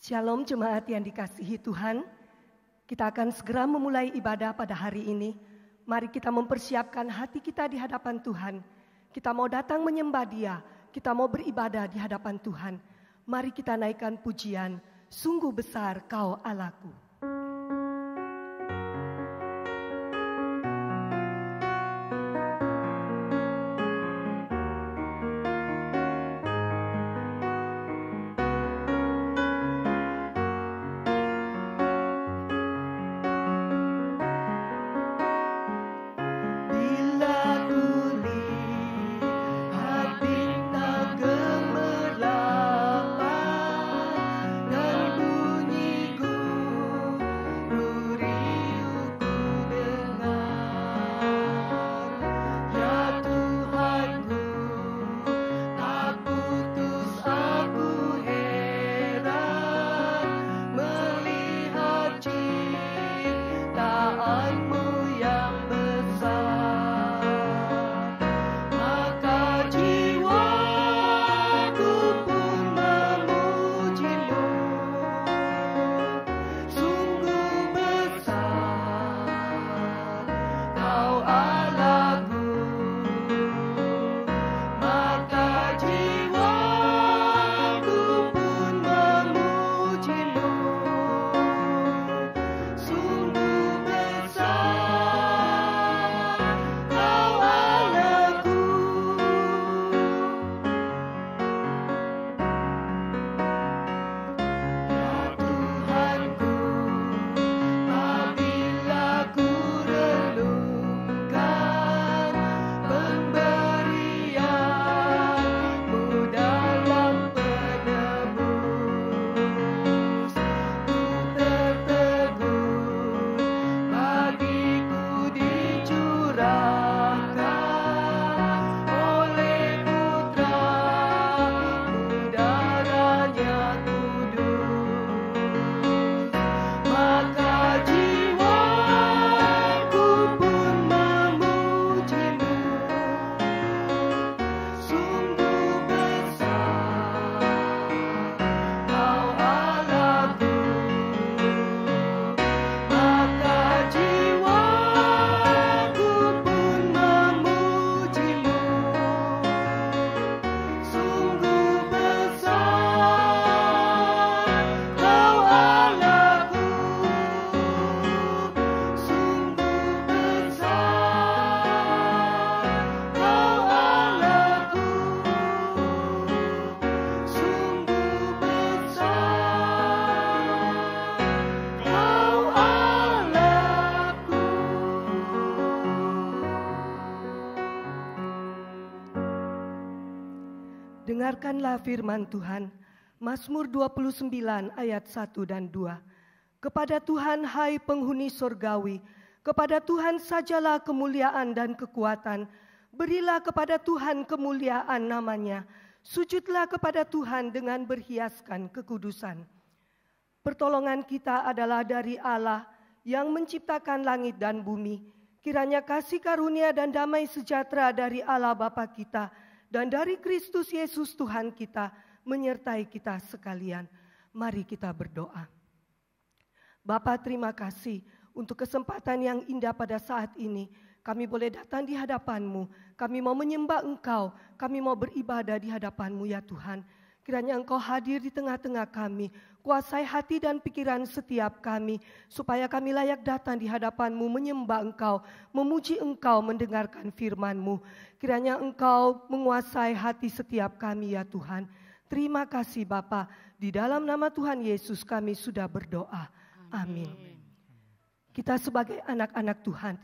Shalom jemaat yang dikasihi Tuhan, kita akan segera memulai ibadah pada hari ini. Mari kita mempersiapkan hati kita di hadapan Tuhan. Kita mau datang menyembah Dia, kita mau beribadah di hadapan Tuhan. Mari kita naikkan pujian, sungguh besar Kau Allahku. Dengarkanlah firman Tuhan, Mazmur 29 ayat 1 dan 2. Kepada Tuhan hai penghuni surgawi, kepada Tuhan sajalah kemuliaan dan kekuatan. Berilah kepada Tuhan kemuliaan namanya, sujudlah kepada Tuhan dengan berhiaskan kekudusan. Pertolongan kita adalah dari Allah yang menciptakan langit dan bumi. Kiranya kasih karunia dan damai sejahtera dari Allah Bapa kita dan dari Kristus Yesus Tuhan kita menyertai kita sekalian. Mari kita berdoa. Bapa, terima kasih untuk kesempatan yang indah pada saat ini. Kami boleh datang di hadapan-Mu. Kami mau menyembah Engkau. Kami mau beribadah di hadapan-Mu ya Tuhan. Kiranya Engkau hadir di tengah-tengah kami. Kuasai hati dan pikiran setiap kami. Supaya kami layak datang di hadapan-Mu, menyembah Engkau, memuji Engkau, mendengarkan firman-Mu. Kiranya Engkau menguasai hati setiap kami ya Tuhan. Terima kasih Bapa. Di dalam nama Tuhan Yesus kami sudah berdoa. Amin. Kita sebagai anak-anak Tuhan,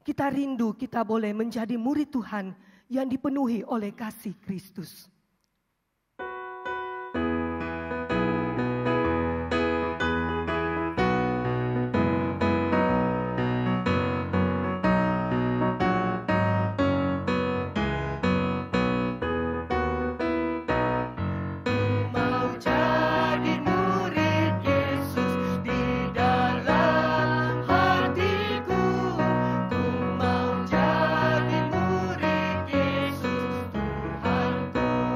kita rindu kita boleh menjadi murid Tuhan yang dipenuhi oleh kasih Kristus. Ku mau jadi murid Yesus Tuhanku.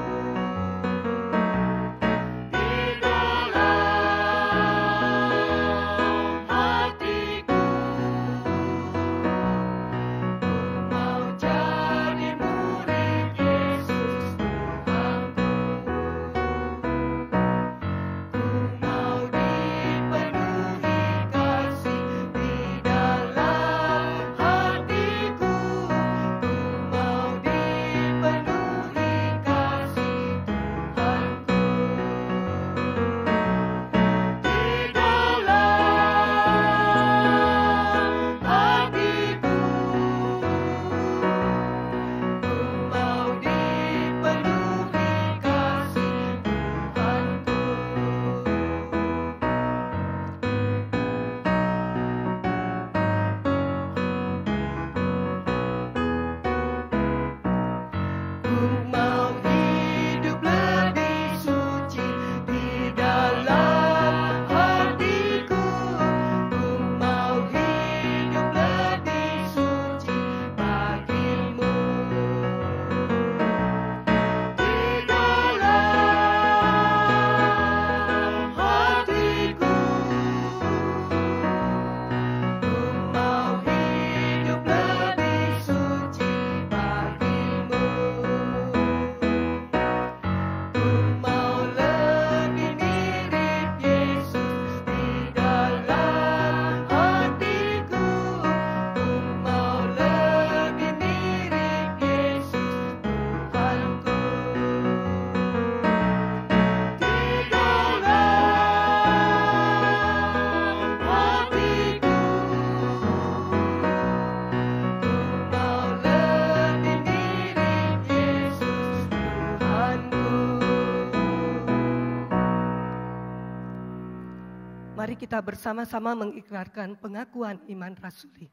kita bersama-sama mengikrarkan pengakuan iman rasuli.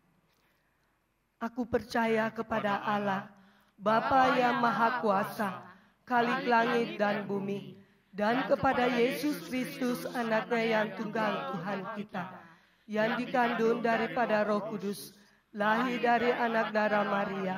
Aku percaya kepada Allah, Bapa yang Maha Kuasa, Khalik langit dan bumi, dan kepada Yesus Kristus, anaknya yang tunggal Tuhan kita, yang dikandung daripada Roh Kudus, lahir dari anak darah Maria,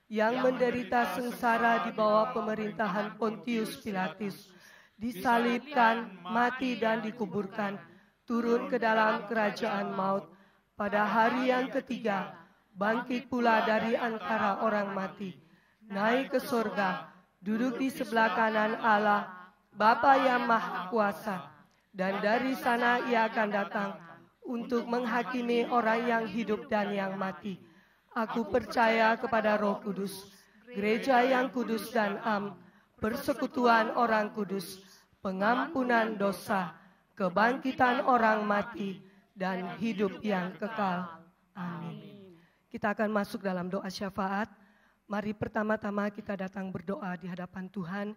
yang menderita sengsara di bawah pemerintahan Pontius Pilatus, disalibkan, mati dan dikuburkan, turun ke dalam kerajaan maut, pada hari yang ketiga, bangkit pula dari antara orang mati, naik ke sorga, duduk di sebelah kanan Allah, Bapa yang Maha Kuasa, dan dari sana ia akan datang untuk menghakimi orang yang hidup dan yang mati. Aku percaya kepada Roh Kudus, gereja yang kudus dan am, persekutuan orang kudus, pengampunan dosa, kebangkitan orang mati, dan hidup yang kekal. Amin. Kita akan masuk dalam doa syafaat. Mari pertama-tama kita datang berdoa di hadapan Tuhan.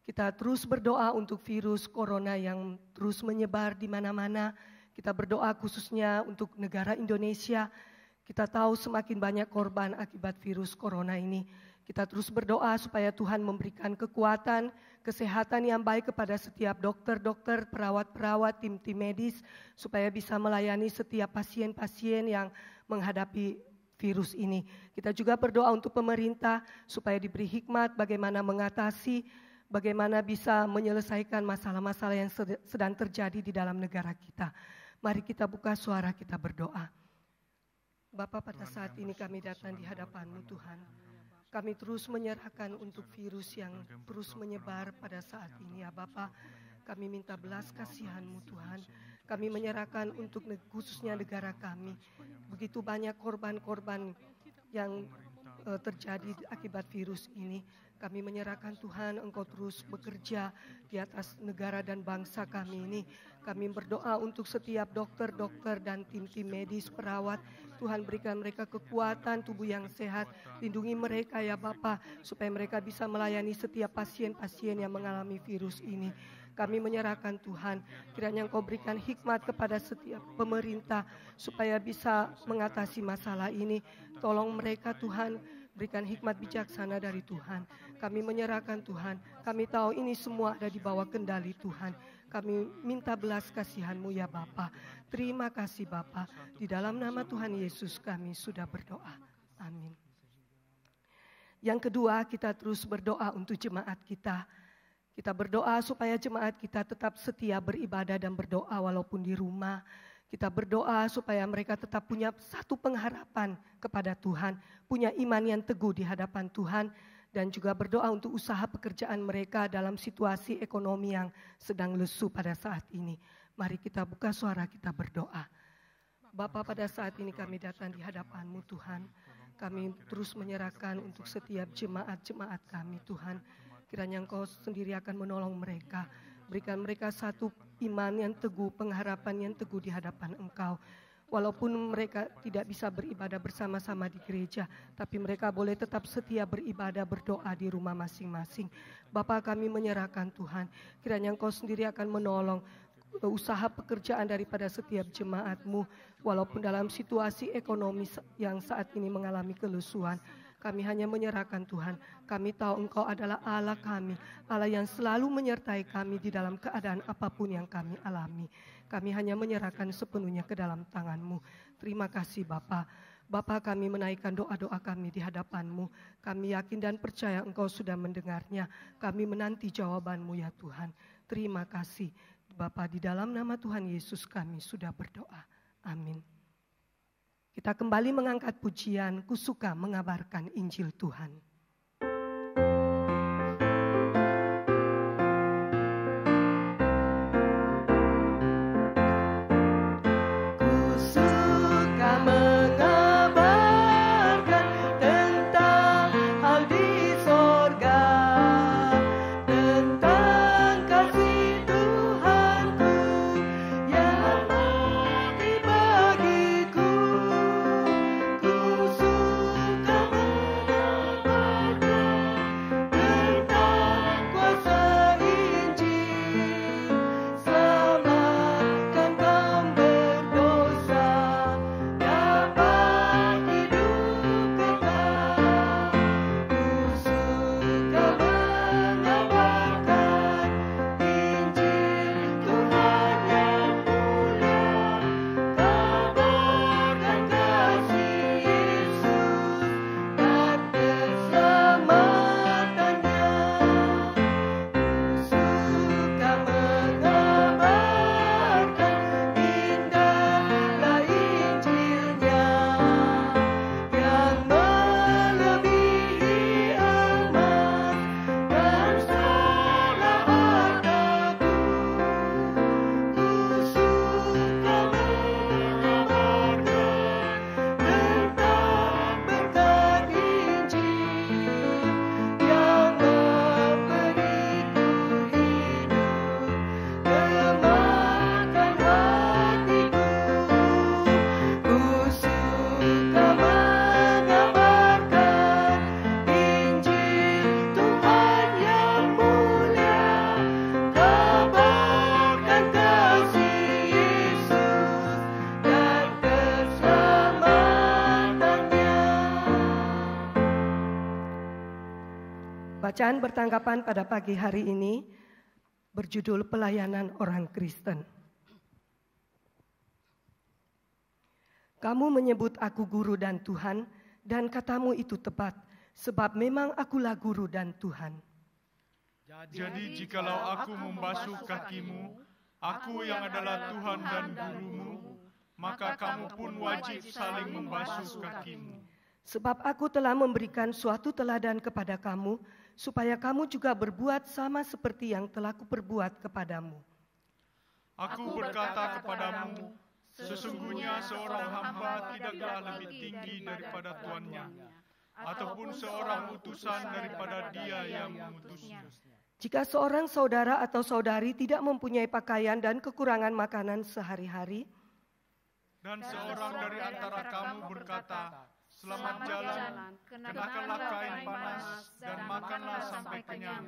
Kita terus berdoa untuk virus corona yang terus menyebar di mana-mana. Kita berdoa khususnya untuk negara Indonesia. Kita tahu semakin banyak korban akibat virus corona ini. Kita terus berdoa supaya Tuhan memberikan kekuatan, kesehatan yang baik kepada setiap dokter-dokter, perawat-perawat, tim-tim medis, supaya bisa melayani setiap pasien-pasien yang menghadapi virus ini. Kita juga berdoa untuk pemerintah supaya diberi hikmat bagaimana mengatasi, bagaimana bisa menyelesaikan masalah-masalah yang sedang terjadi di dalam negara kita. Mari kita buka suara, kita berdoa. Bapa, pada saat ini kami datang di hadapan-Mu Tuhan. Kami terus menyerahkan untuk virus yang terus menyebar pada saat ini ya Bapa. Kami minta belas kasihan-Mu Tuhan. Kami menyerahkan untuk khususnya negara kami. Begitu banyak korban-korban yang terjadi akibat virus ini. Kami menyerahkan Tuhan, Engkau terus bekerja di atas negara dan bangsa kami ini. Kami berdoa untuk setiap dokter-dokter dan tim-tim medis, perawat. Tuhan berikan mereka kekuatan, tubuh yang sehat. Lindungi mereka ya Bapa, supaya mereka bisa melayani setiap pasien-pasien yang mengalami virus ini. Kami menyerahkan Tuhan, kiranya Engkau berikan hikmat kepada setiap pemerintah, supaya bisa mengatasi masalah ini. Tolong mereka Tuhan, berikan hikmat bijaksana dari Tuhan. Kami menyerahkan Tuhan, kami tahu ini semua ada di bawah kendali Tuhan. Kami minta belas kasihan-Mu ya Bapa. Terima kasih Bapa, di dalam nama Tuhan Yesus kami sudah berdoa. Amin. Yang kedua, kita terus berdoa untuk jemaat kita. Kita berdoa supaya jemaat kita tetap setia beribadah dan berdoa walaupun di rumah. Kita berdoa supaya mereka tetap punya satu pengharapan kepada Tuhan, punya iman yang teguh di hadapan Tuhan, dan juga berdoa untuk usaha pekerjaan mereka dalam situasi ekonomi yang sedang lesu pada saat ini. Mari kita buka suara, kita berdoa. Bapa, pada saat ini kami datang di hadapan-Mu Tuhan. Kami terus menyerahkan untuk setiap jemaat-jemaat kami Tuhan. Kiranya Engkau sendiri akan menolong mereka. Berikan mereka satu iman yang teguh, pengharapan yang teguh di hadapan Engkau. Walaupun mereka tidak bisa beribadah bersama-sama di gereja, tapi mereka boleh tetap setia beribadah, berdoa di rumah masing-masing. Bapa, kami menyerahkan Tuhan. Kiranya Engkau sendiri akan menolong usaha pekerjaan daripada setiap jemaat-Mu. Walaupun dalam situasi ekonomi yang saat ini mengalami kelesuan. Kami hanya menyerahkan Tuhan. Kami tahu Engkau adalah Allah kami. Allah yang selalu menyertai kami di dalam keadaan apapun yang kami alami. Kami hanya menyerahkan sepenuhnya ke dalam tangan-Mu. Terima kasih Bapa. Bapa, kami menaikkan doa-doa kami di hadapan-Mu. Kami yakin dan percaya Engkau sudah mendengarnya. Kami menanti jawaban-Mu ya Tuhan. Terima kasih Bapa, di dalam nama Tuhan Yesus kami sudah berdoa. Amin. Kita kembali mengangkat pujian, Ku Suka Mengabarkan Injil Tuhan. Bacaan bertanggapan pada pagi hari ini berjudul Pelayanan Orang Kristen. Kamu menyebut aku guru dan Tuhan, dan katamu itu tepat, sebab memang akulah guru dan Tuhan. Jadi jikalau aku membasuh kakimu, aku yang adalah Tuhan dan gurumu, maka kamu pun wajib saling membasuh kakimu. Sebab aku telah memberikan suatu teladan kepada kamu, supaya kamu juga berbuat sama seperti yang telah kuperbuat kepadamu. Aku berkata kepadamu, sesungguhnya seorang hamba tidaklah lebih tinggi daripada tuannya, ataupun seorang utusan daripada dia yang mengutusnya. Jika seorang saudara atau saudari tidak mempunyai pakaian dan kekurangan makanan sehari-hari, dan seorang dari antara kamu berkata, selamat jalan, kenakanlah kain panas, dan makanlah sampai kenyang,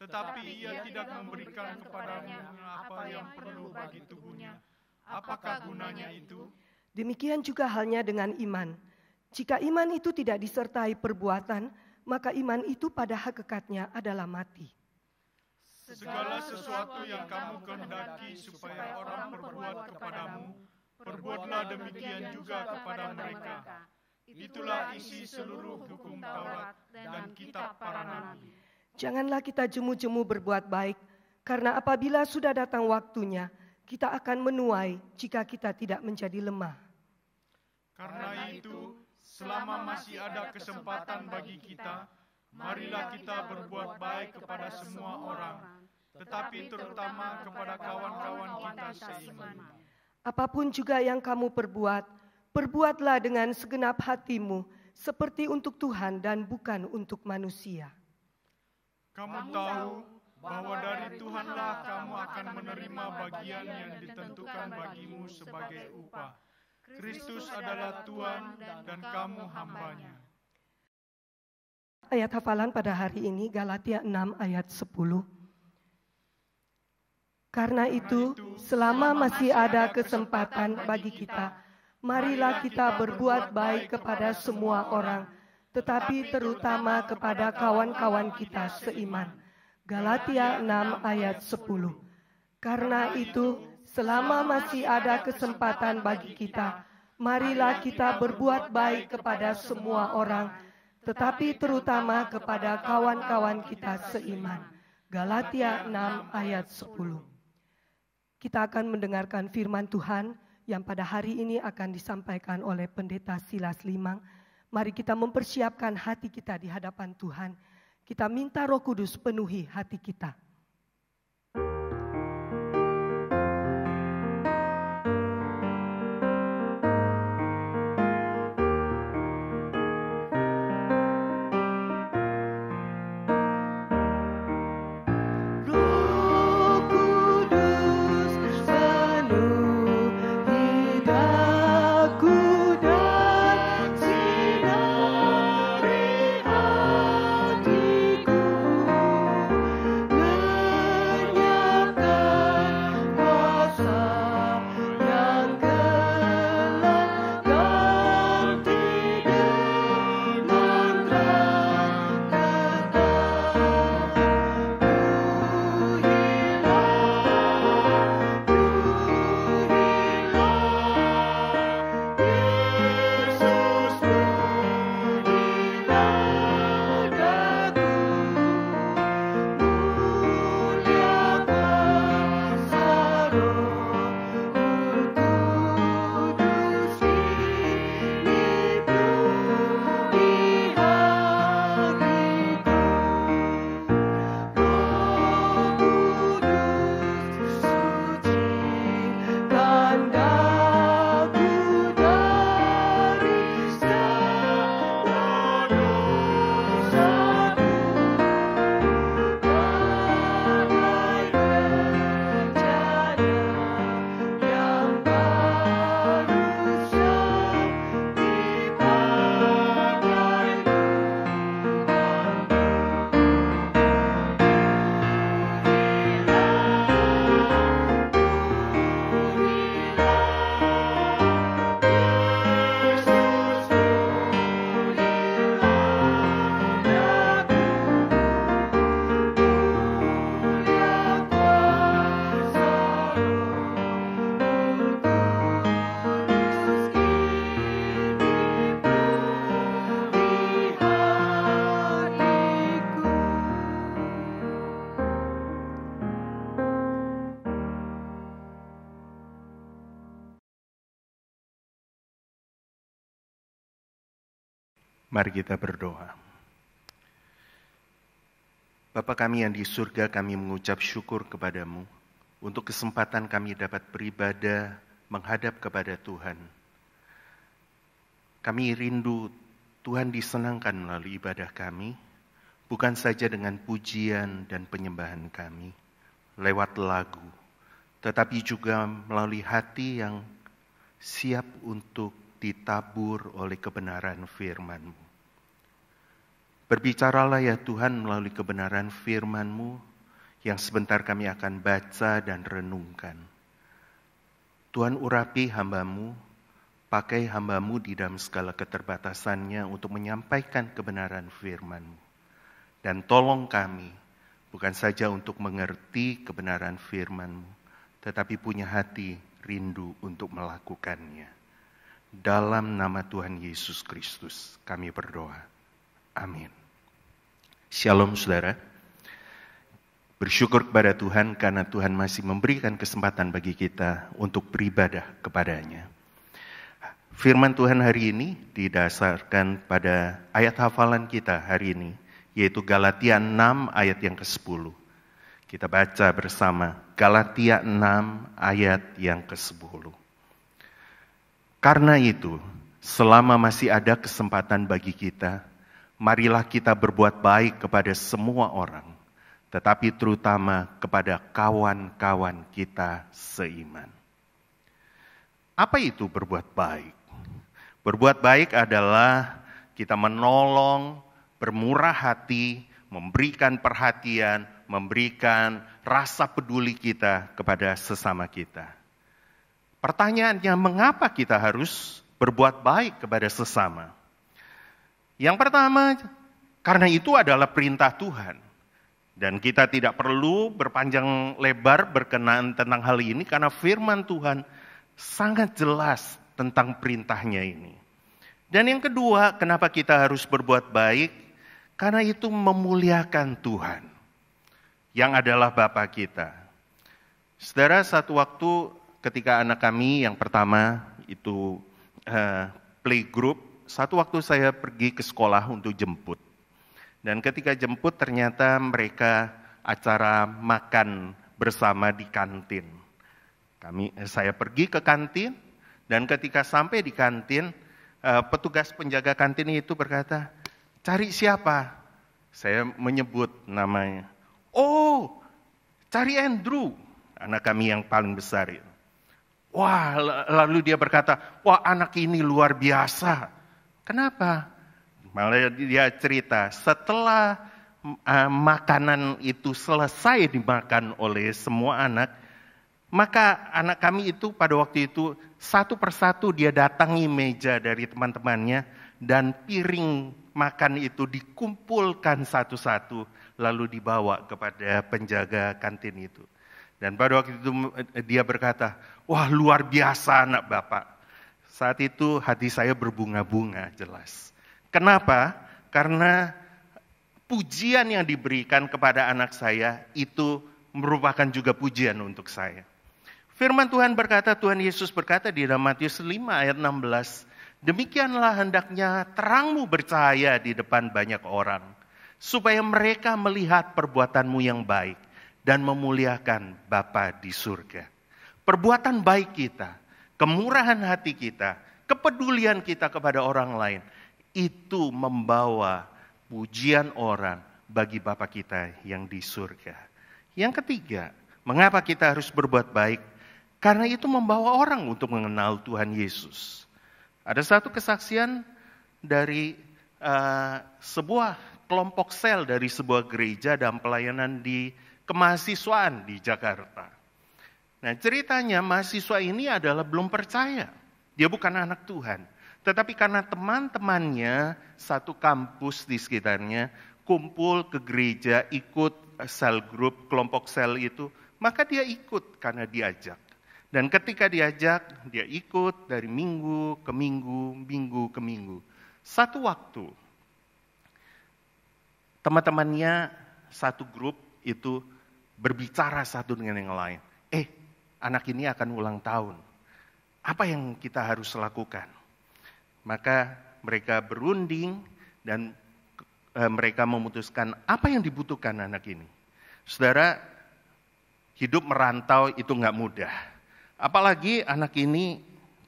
tetapi ia tidak memberikan kepadanya apa yang perlu bagi tubuhnya, apakah gunanya itu? Demikian juga halnya dengan iman. Jika iman itu tidak disertai perbuatan, maka iman itu pada hakikatnya adalah mati. Segala sesuatu yang kamu kehendaki supaya orang perbuat kepadamu, perbuatlah demikian juga kepada mereka. Itulah isi seluruh hukum Taurat dan kitab para nabi. Janganlah kita jemu-jemu berbuat baik, karena apabila sudah datang waktunya, kita akan menuai jika kita tidak menjadi lemah. Karena itu, selama masih ada kesempatan bagi kita, marilah kita berbuat baik kepada semua orang, tetapi terutama kepada kawan-kawan kita seiman. Apapun juga yang kamu perbuat, perbuatlah dengan segenap hatimu, seperti untuk Tuhan dan bukan untuk manusia. Kamu tahu bahwa dari Tuhanlah kamu akan menerima bagian yang ditentukan bagimu sebagai upah. Kristus adalah Tuhan dan kamu hambanya. Ayat hafalan pada hari ini Galatia 6 ayat 10. Karena itu, selama masih ada kesempatan bagi kita, marilah kita berbuat baik kepada semua orang, tetapi terutama kepada kawan-kawan kita seiman. Galatia 6 ayat 10. Karena itu, selama masih ada kesempatan bagi kita, marilah kita berbuat baik kepada semua orang, tetapi terutama kepada kawan-kawan kita seiman. Galatia 6 ayat 10. Kita akan mendengarkan firman Tuhan yang pada hari ini akan disampaikan oleh Pendeta Silas Limang. Mari kita mempersiapkan hati kita di hadapan Tuhan. Kita minta Roh Kudus penuhi hati kita. Ku Mari kita berdoa. Bapa kami yang di surga, kami mengucap syukur kepadamu untuk kesempatan kami dapat beribadah menghadap kepada Tuhan. Kami rindu Tuhan disenangkan melalui ibadah kami, bukan saja dengan pujian dan penyembahan kami lewat lagu, tetapi juga melalui hati yang siap untuk ditabur oleh kebenaran firman-Mu. Berbicaralah ya Tuhan melalui kebenaran firman-Mu yang sebentar kami akan baca dan renungkan. Tuhan urapi hamba-Mu, pakai hamba-Mu di dalam segala keterbatasannya untuk menyampaikan kebenaran firman-Mu. Dan tolong kami, bukan saja untuk mengerti kebenaran firman-Mu, tetapi punya hati rindu untuk melakukannya. Dalam nama Tuhan Yesus Kristus kami berdoa. Amin. Shalom saudara. Bersyukur kepada Tuhan karena Tuhan masih memberikan kesempatan bagi kita untuk beribadah kepada-Nya. Firman Tuhan hari ini didasarkan pada ayat hafalan kita hari ini, yaitu Galatia 6 ayat yang ke-10. Kita baca bersama Galatia 6 ayat yang ke-10. Karena itu, selama masih ada kesempatan bagi kita, marilah kita berbuat baik kepada semua orang, tetapi terutama kepada kawan-kawan kita seiman. Apa itu berbuat baik? Berbuat baik adalah kita menolong, bermurah hati, memberikan perhatian, memberikan rasa peduli kita kepada sesama kita. Pertanyaannya, mengapa kita harus berbuat baik kepada sesama? Yang pertama, karena itu adalah perintah Tuhan. Dan kita tidak perlu berpanjang lebar berkenaan tentang hal ini karena firman Tuhan sangat jelas tentang perintahnya ini. Dan yang kedua, kenapa kita harus berbuat baik? Karena itu memuliakan Tuhan, yang adalah Bapa kita. Saudara, satu waktu ketika anak kami yang pertama itu playgroup, satu waktu saya pergi ke sekolah untuk jemput. Dan ketika jemput ternyata mereka acara makan bersama di kantin. Saya pergi ke kantin dan ketika sampai di kantin, petugas penjaga kantin itu berkata, "Cari siapa?" Saya menyebut namanya. "Oh, cari Andrew," anak kami yang paling besar itu. Wah, lalu dia berkata, "Wah, anak ini luar biasa." Kenapa? Malah dia cerita, setelah makanan itu selesai dimakan oleh semua anak, maka anak kami itu pada waktu itu satu persatu dia datangi meja dari teman-temannya dan piring makan itu dikumpulkan satu-satu lalu dibawa kepada penjaga kantin itu. Dan pada waktu itu dia berkata, "Wah, luar biasa anak Bapak." Saat itu hati saya berbunga-bunga jelas. Kenapa? Karena pujian yang diberikan kepada anak saya itu merupakan juga pujian untuk saya. Firman Tuhan berkata, Tuhan Yesus berkata di dalam Matius 5 ayat 16, "Demikianlah hendaknya terangmu bercahaya di depan banyak orang, supaya mereka melihat perbuatanmu yang baik dan memuliakan Bapa di surga." Perbuatan baik kita, kemurahan hati kita, kepedulian kita kepada orang lain, itu membawa pujian orang bagi Bapa kita yang di surga. Yang ketiga, mengapa kita harus berbuat baik? Karena itu membawa orang untuk mengenal Tuhan Yesus. Ada satu kesaksian dari sebuah kelompok sel dari sebuah gereja dalam pelayanan di kemahasiswaan di Jakarta. Nah, ceritanya mahasiswa ini adalah belum percaya. Dia bukan anak Tuhan. Tetapi karena teman-temannya satu kampus di sekitarnya kumpul ke gereja, ikut sel grup, kelompok sel itu, maka dia ikut karena diajak. Dan ketika diajak, dia ikut dari minggu ke minggu, minggu ke minggu. Satu waktu, teman-temannya satu grup itu berbicara satu dengan yang lain. Anak ini akan ulang tahun. Apa yang kita harus lakukan? Maka mereka berunding Dan mereka memutuskan apa yang dibutuhkan anak ini. Saudara, hidup merantau itu nggak mudah. Apalagi anak ini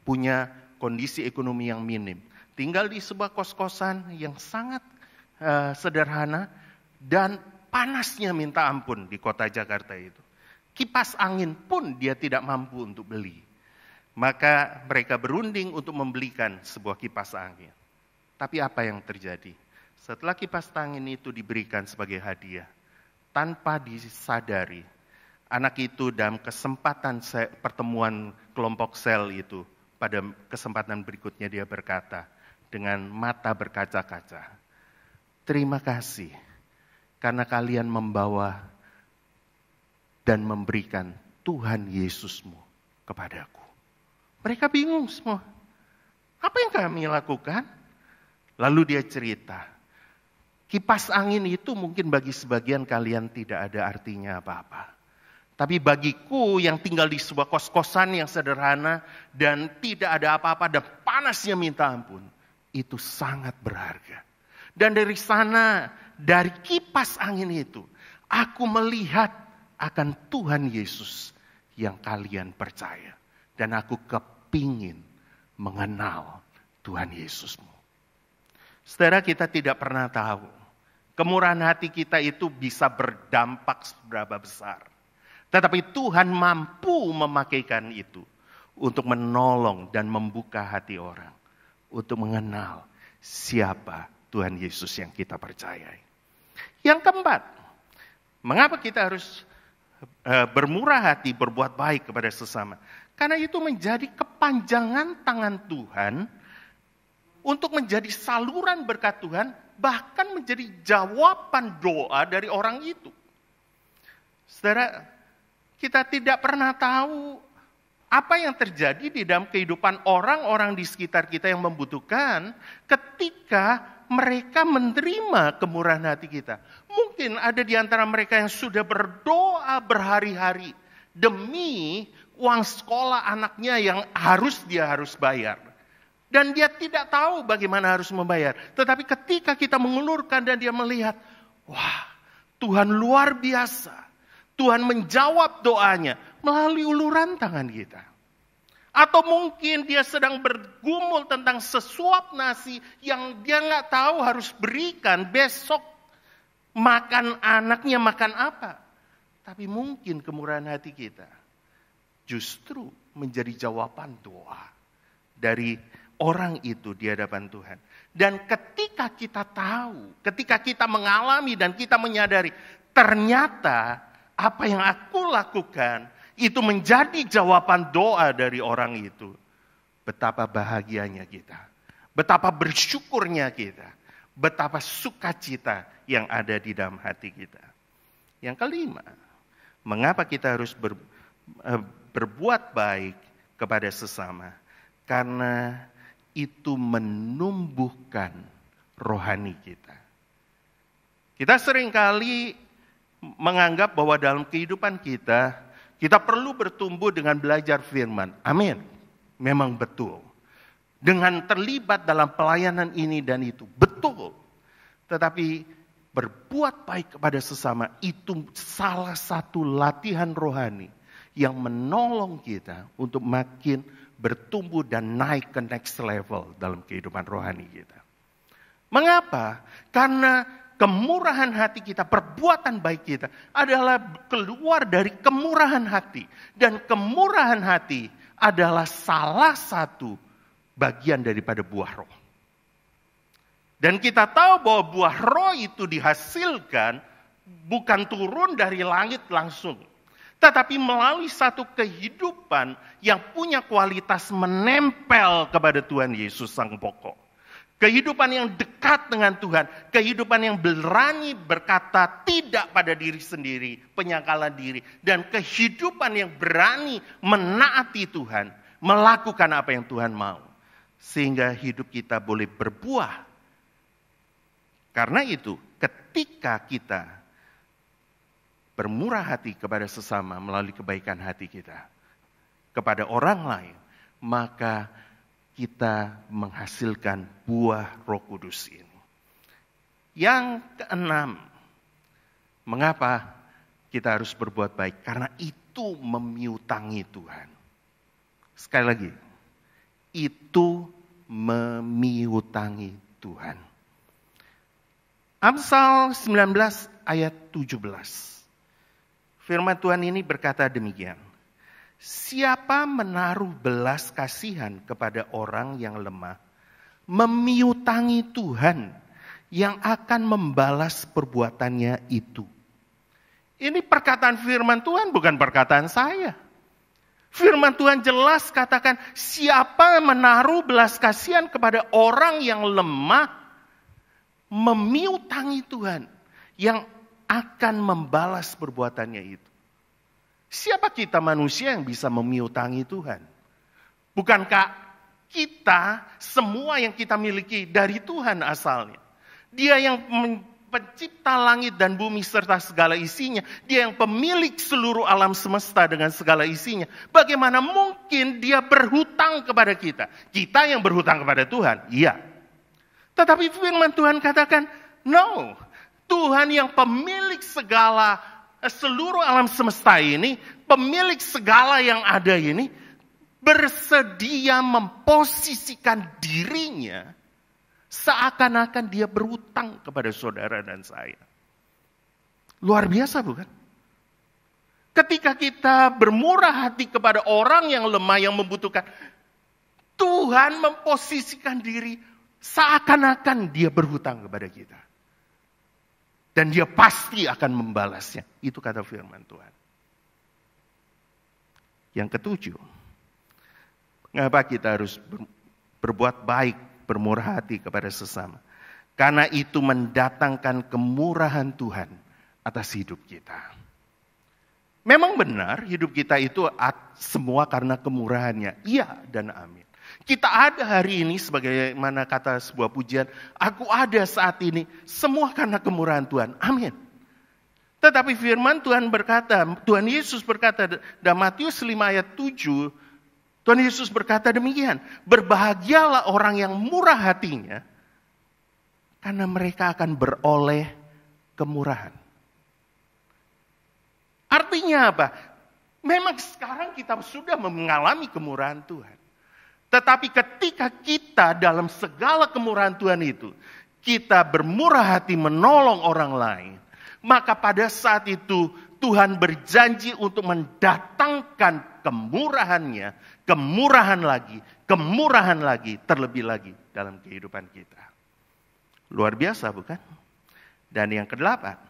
punya kondisi ekonomi yang minim. Tinggal di sebuah kos-kosan yang sangat sederhana dan panasnya minta ampun di kota Jakarta itu. Kipas angin pun dia tidak mampu untuk beli. Maka mereka berunding untuk membelikan sebuah kipas angin. Tapi apa yang terjadi? Setelah kipas angin itu diberikan sebagai hadiah, tanpa disadari, anak itu dalam kesempatan pertemuan kelompok sel itu, pada kesempatan berikutnya dia berkata, dengan mata berkaca-kaca, "Terima kasih karena kalian membawa dan memberikan Tuhan Yesusmu kepadaku." Mereka bingung semua. Apa yang kami lakukan? Lalu dia cerita, kipas angin itu mungkin bagi sebagian kalian tidak ada artinya apa-apa. Tapi bagiku yang tinggal di sebuah kos-kosan yang sederhana dan tidak ada apa-apa dan panasnya minta ampun, itu sangat berharga. Dan dari sana, dari kipas angin itu, aku melihat akan Tuhan Yesus yang kalian percaya. Dan aku kepingin mengenal Tuhan Yesusmu. Saudara, kita tidak pernah tahu kemurahan hati kita itu bisa berdampak seberapa besar. Tetapi Tuhan mampu memakaikan itu untuk menolong dan membuka hati orang. Untuk mengenal siapa Tuhan Yesus yang kita percayai. Yang keempat, mengapa kita harus bermurah hati, berbuat baik kepada sesama? Karena itu menjadi kepanjangan tangan Tuhan untuk menjadi saluran berkat Tuhan, bahkan menjadi jawaban doa dari orang itu. Saudara, kita tidak pernah tahu apa yang terjadi di dalam kehidupan orang-orang di sekitar kita yang membutuhkan ketika mereka menerima kemurahan hati kita. Mungkin ada di antara mereka yang sudah berdoa berhari-hari demi uang sekolah anaknya yang dia harus bayar. Dan dia tidak tahu bagaimana harus membayar. Tetapi ketika kita mengulurkan dan dia melihat, wah, Tuhan luar biasa. Tuhan menjawab doanya melalui uluran tangan kita. Atau mungkin dia sedang bergumul tentang sesuap nasi yang dia nggak tahu harus berikan besok. Makan anaknya makan apa. Tapi mungkin kemurahan hati kita justru menjadi jawaban doa dari orang itu di hadapan Tuhan. Dan ketika kita tahu, ketika kita mengalami dan kita menyadari, ternyata apa yang aku lakukan itu menjadi jawaban doa dari orang itu. Betapa bahagianya kita. Betapa bersyukurnya kita. Betapa sukacita yang ada di dalam hati kita. Yang kelima, mengapa kita harus berbuat baik kepada sesama? Karena itu menumbuhkan rohani kita. Kita seringkali menganggap bahwa dalam kehidupan kita perlu bertumbuh dengan belajar firman. Amin. Memang betul. Dengan terlibat dalam pelayanan ini dan itu. Betul. Tetapi berbuat baik kepada sesama itu salah satu latihan rohani yang menolong kita untuk makin bertumbuh dan naik ke next level dalam kehidupan rohani kita. Mengapa? Karena kemurahan hati kita, perbuatan baik kita adalah keluar dari kemurahan hati. Dan kemurahan hati adalah salah satu bagian daripada buah roh. Dan kita tahu bahwa buah roh itu dihasilkan bukan turun dari langit langsung. Tetapi melalui satu kehidupan yang punya kualitas menempel kepada Tuhan Yesus Sang Pokok. Kehidupan yang dekat dengan Tuhan. Kehidupan yang berani berkata tidak pada diri sendiri. Penyangkalan diri. Dan kehidupan yang berani menaati Tuhan. Melakukan apa yang Tuhan mau. Sehingga hidup kita boleh berbuah. Karena itu ketika kita bermurah hati kepada sesama melalui kebaikan hati kita. Kepada orang lain. Maka kita menghasilkan buah Roh Kudus ini. Yang keenam, mengapa kita harus berbuat baik? Karena itu memiutangi Tuhan. Sekali lagi, itu memiutangi Tuhan. Amsal 19 ayat 17. Firman Tuhan ini berkata demikian. Siapa menaruh belas kasihan kepada orang yang lemah, memiutangi Tuhan yang akan membalas perbuatannya itu. Ini perkataan firman Tuhan, bukan perkataan saya. Firman Tuhan jelas katakan, siapa menaruh belas kasihan kepada orang yang lemah, memiutangi Tuhan yang akan membalas perbuatannya itu. Siapa kita manusia yang bisa memiutangi Tuhan? Bukankah kita, semua yang kita miliki dari Tuhan asalnya? Dia yang pencipta langit dan bumi serta segala isinya. Dia yang pemilik seluruh alam semesta dengan segala isinya. Bagaimana mungkin dia berhutang kepada kita? Kita yang berhutang kepada Tuhan, iya. Tetapi firman Tuhan katakan, no. Tuhan yang pemilik segala, seluruh alam semesta ini, pemilik segala yang ada ini, bersedia memposisikan dirinya seakan-akan dia berhutang kepada saudara dan saya. Luar biasa bukan? Ketika kita bermurah hati kepada orang yang lemah, yang membutuhkan, Tuhan memposisikan diri seakan-akan dia berhutang kepada kita. Dan dia pasti akan membalasnya. Itu kata firman Tuhan. Yang ketujuh, mengapa kita harus berbuat baik, bermurah hati kepada sesama? Karena itu mendatangkan kemurahan Tuhan atas hidup kita. Memang benar hidup kita itu semua karena kemurahannya. Iya dan amin. Kita ada hari ini sebagaimana kata sebuah pujian, aku ada saat ini semua karena kemurahan Tuhan. Amin. Tetapi firman Tuhan berkata, Tuhan Yesus berkata dalam Matius 5 ayat 7, Tuhan Yesus berkata demikian, berbahagialah orang yang murah hatinya, karena mereka akan beroleh kemurahan. Artinya apa? Memang sekarang kita sudah mengalami kemurahan Tuhan. Tetapi ketika kita dalam segala kemurahan Tuhan itu, kita bermurah hati menolong orang lain, maka pada saat itu Tuhan berjanji untuk mendatangkan kemurahannya, kemurahan lagi, terlebih lagi dalam kehidupan kita. Luar biasa bukan? Dan yang kedelapan,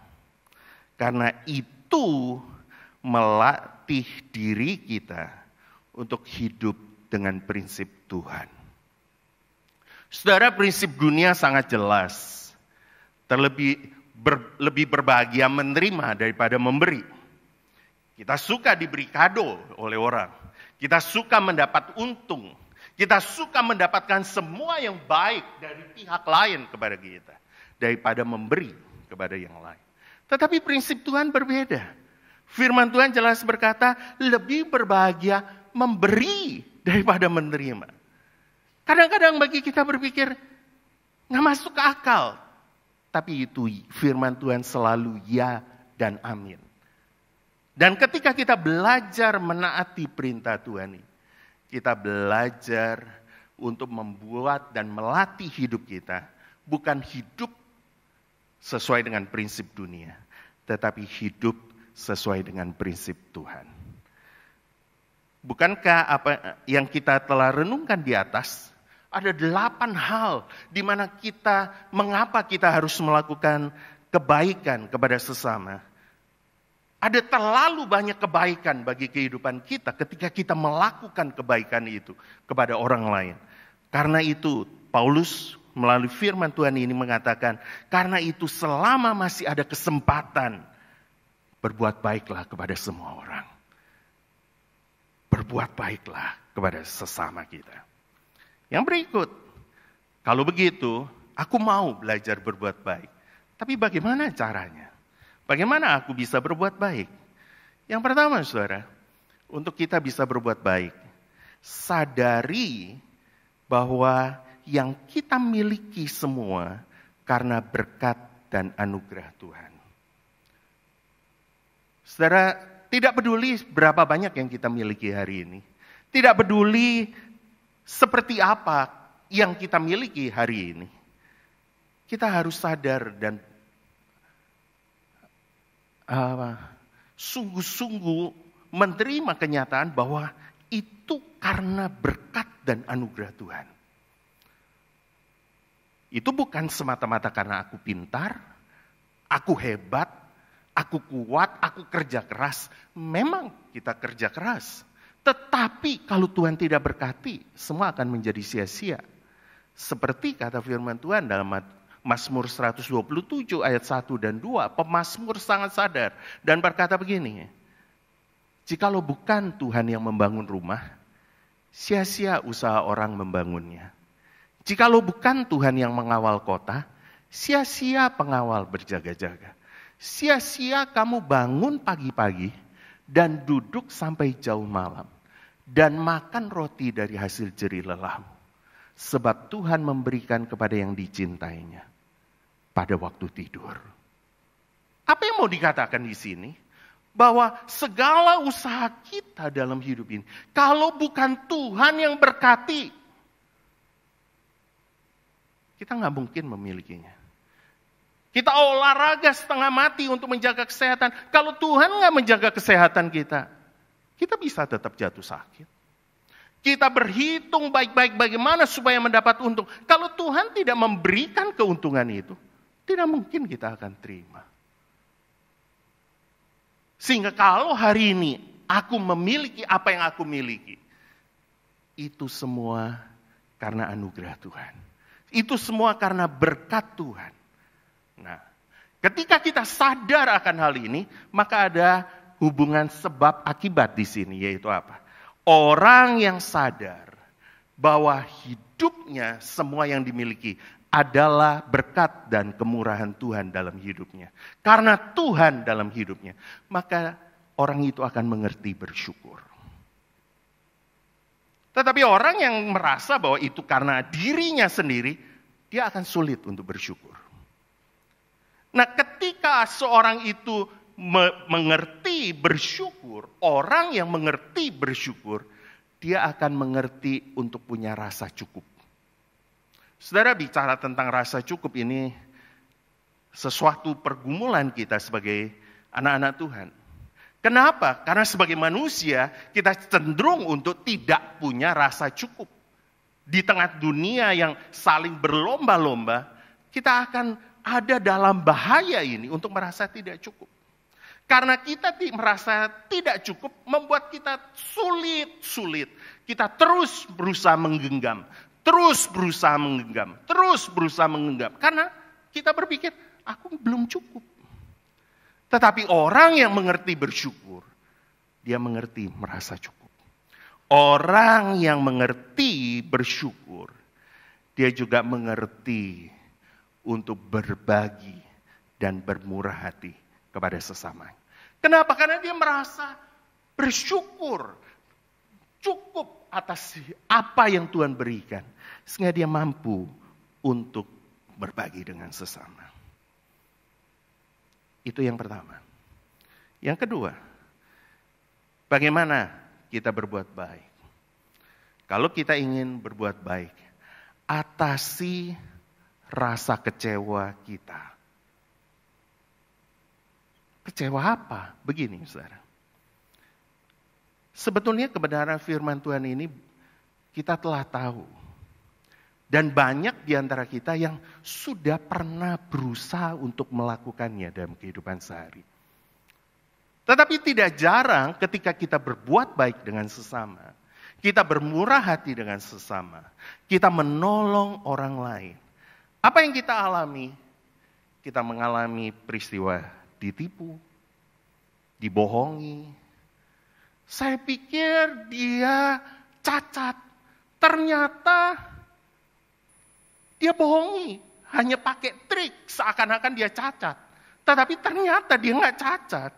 karena itu melatih diri kita untuk hidup dengan prinsip Tuhan. Saudara, prinsip dunia sangat jelas. Lebih berbahagia menerima daripada memberi. Kita suka diberi kado oleh orang. Kita suka mendapat untung. Kita suka mendapatkan semua yang baik dari pihak lain kepada kita. Daripada memberi kepada yang lain. Tetapi prinsip Tuhan berbeda. Firman Tuhan jelas berkata, lebih berbahagia memberi daripada menerima. Kadang-kadang bagi kita berpikir, nggak masuk ke akal. Tapi itu firman Tuhan selalu ya dan amin. Dan ketika kita belajar menaati perintah Tuhan ini, kita belajar untuk membuat dan melatih hidup kita. Bukan hidup sesuai dengan prinsip dunia. Tetapi hidup sesuai dengan prinsip Tuhan. Bukankah apa yang kita telah renungkan di atas, ada 8 hal di mana mengapa kita harus melakukan kebaikan kepada sesama. Ada terlalu banyak kebaikan bagi kehidupan kita ketika kita melakukan kebaikan itu kepada orang lain. Karena itu Paulus melalui firman Tuhan ini mengatakan, karena itu selama masih ada kesempatan, berbuat baiklah kepada semua orang. Berbuat baiklah kepada sesama kita. Yang berikut, kalau begitu, aku mau belajar berbuat baik. Tapi bagaimana caranya? Bagaimana aku bisa berbuat baik? Yang pertama, saudara, untuk kita bisa berbuat baik, sadari bahwa yang kita miliki semua karena berkat dan anugerah Tuhan. Saudara, tidak peduli berapa banyak yang kita miliki hari ini. Tidak peduli seperti apa yang kita miliki hari ini. Kita harus sadar dan sungguh-sungguh menerima kenyataan bahwa itu karena berkat dan anugerah Tuhan. Itu bukan semata-mata karena aku pintar, aku hebat, aku kuat, aku kerja keras. Memang kita kerja keras. Tetapi kalau Tuhan tidak berkati, semua akan menjadi sia-sia. Seperti kata firman Tuhan dalam Mazmur 127 ayat 1 dan 2. Pemazmur sangat sadar dan berkata begini. Jikalau bukan Tuhan yang membangun rumah, sia-sia usaha orang membangunnya. Jikalau bukan Tuhan yang mengawal kota, sia-sia pengawal berjaga-jaga. Sia-sia kamu bangun pagi-pagi dan duduk sampai jauh malam. Dan makan roti dari hasil jerih lelahmu. Sebab Tuhan memberikan kepada yang dicintainya pada waktu tidur. Apa yang mau dikatakan di sini? Bahwa segala usaha kita dalam hidup ini, kalau bukan Tuhan yang berkati, kita nggak mungkin memilikinya. Kita olahraga setengah mati untuk menjaga kesehatan. Kalau Tuhan nggak menjaga kesehatan kita bisa tetap jatuh sakit. Kita berhitung baik-baik bagaimana supaya mendapat untung. Kalau Tuhan tidak memberikan keuntungan itu, tidak mungkin kita akan terima. Sehingga kalau hari ini aku memiliki apa yang aku miliki, itu semua karena anugerah Tuhan. Itu semua karena berkat Tuhan. Nah, ketika kita sadar akan hal ini, maka ada hubungan sebab akibat di sini, yaitu apa? Orang yang sadar bahwa hidupnya semua yang dimiliki adalah berkat dan kemurahan Tuhan dalam hidupnya. Karena Tuhan dalam hidupnya, maka orang itu akan mengerti bersyukur. Tetapi orang yang merasa bahwa itu karena dirinya sendiri, dia akan sulit untuk bersyukur. Nah, ketika seorang itu mengerti bersyukur, orang yang mengerti bersyukur, dia akan mengerti untuk punya rasa cukup. Saudara, bicara tentang rasa cukup ini sesuatu pergumulan kita sebagai anak-anak Tuhan. Kenapa? Karena sebagai manusia kita cenderung untuk tidak punya rasa cukup. Di tengah dunia yang saling berlomba-lomba, kita akan ada dalam bahaya ini untuk merasa tidak cukup. Karena kita merasa tidak cukup, membuat kita sulit. Kita terus berusaha menggenggam. Terus berusaha menggenggam. Karena kita berpikir, aku belum cukup. Tetapi orang yang mengerti bersyukur, dia mengerti merasa cukup. Orang yang mengerti bersyukur, dia juga mengerti untuk berbagi dan bermurah hati kepada sesama. Kenapa? Karena dia merasa bersyukur, cukup atas apa yang Tuhan berikan, sehingga dia mampu untuk berbagi dengan sesama. Itu yang pertama. Yang kedua, bagaimana kita berbuat baik? Kalau kita ingin berbuat baik, atasi rasa kecewa kita. Kecewa apa? Begini, saudara. Sebetulnya kebenaran firman Tuhan ini kita telah tahu. Dan banyak di antara kita yang sudah pernah berusaha untuk melakukannya dalam kehidupan sehari. Tetapi tidak jarang ketika kita berbuat baik dengan sesama, kita bermurah hati dengan sesama, kita menolong orang lain. Apa yang kita alami? Kita mengalami peristiwa ditipu, dibohongi. Saya pikir dia cacat. Ternyata dia bohongi. Hanya pakai trik seakan-akan dia cacat. Tetapi ternyata dia nggak cacat.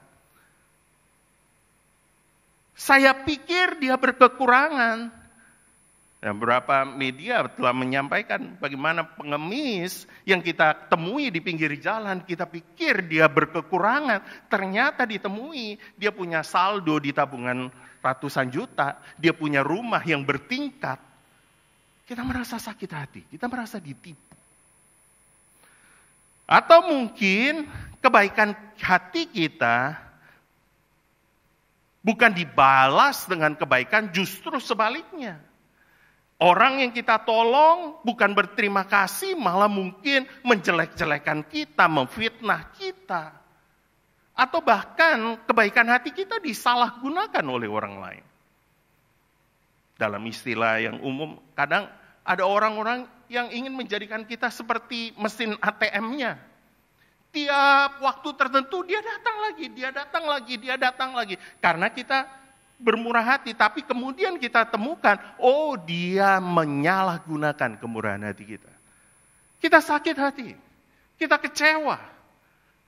Saya pikir dia berkekurangan. Dan beberapa media telah menyampaikan bagaimana pengemis yang kita temui di pinggir jalan, kita pikir dia berkekurangan, ternyata ditemui dia punya saldo di tabungan ratusan juta, dia punya rumah yang bertingkat. Kita merasa sakit hati, kita merasa ditipu. Atau mungkin kebaikan hati kita bukan dibalas dengan kebaikan, justru sebaliknya. Orang yang kita tolong bukan berterima kasih, malah mungkin menjelek-jelekan kita, memfitnah kita. Atau bahkan kebaikan hati kita disalahgunakan oleh orang lain. Dalam istilah yang umum, kadang ada orang-orang yang ingin menjadikan kita seperti mesin ATM-nya. Tiap waktu tertentu dia datang lagi. Karena kita bermurah hati, tapi kemudian kita temukan, oh dia menyalahgunakan kemurahan hati kita. Kita sakit hati, kita kecewa.